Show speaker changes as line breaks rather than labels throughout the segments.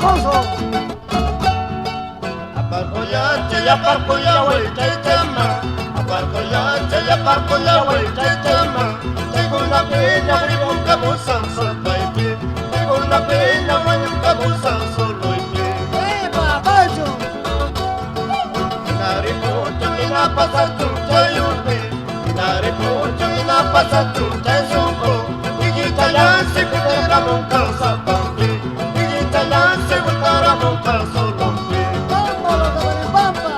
Alfonso.
Aparcoyache y aparcoya el chaychama. Aparcoyache y aparcoya el chaychama. Tengo una pena, un cabusan sopa y pie. Tengo una pena, un cabusan solo y pie.
¡Epa, Pancho!
Naripucho ni na pasa tu chayupe. Naripucho ni na pasa tu chaysuko. Hijita ya se cuidara monca zapampi. Hijita ya se cuidara monca solo pie.
¡Vámonos de Benepampa!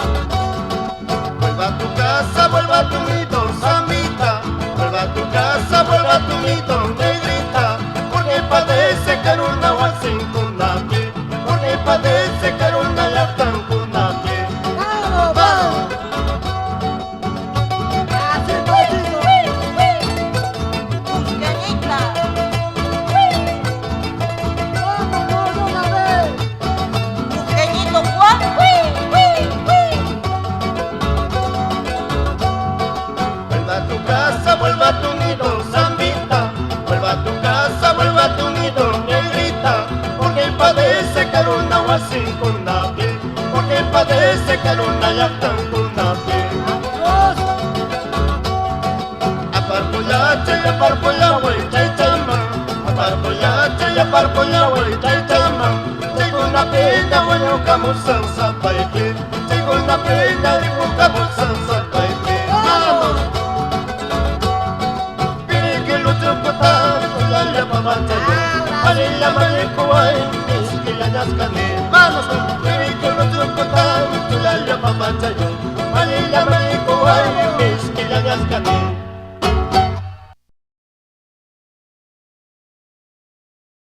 Vuelva a tu casa, vuelva a tu nido, Samita. Vuelva a tu casa, vuelva a tu nido, negrita. Porque padece caruna o sin cunapi. Porque padece caruna ya tan cunapi.
¡Vamos, vamos! ¡Así, Panchito!
Cusqueñita,
¡Vámonos de una vez!
Cusqueñito, Juan.
Vuelva a tu casa, vuelva a tu nido, Zambita. Vuelva a tu casa, vuelva a tu nido, negrita. Porque padece caruna o sin cunapi. Porque padece caruna ya tan cunapi.
¡Vámonos!
Aparcoyache y aparcoya el chaychama. Aparcoyache y aparcoya el chaychama. Tengo una pena, bueno, camusan zapaique. Tengo una pena, digo, camusan zapaique.
¡Vamos!
Piriki lucho kota, tulaya pamanchayo. Alila malikuay, miskila nyaskane. Vamos, piriki lucho kota, tulaya pamanchayo. Alila malikuay, miskila nyaskane.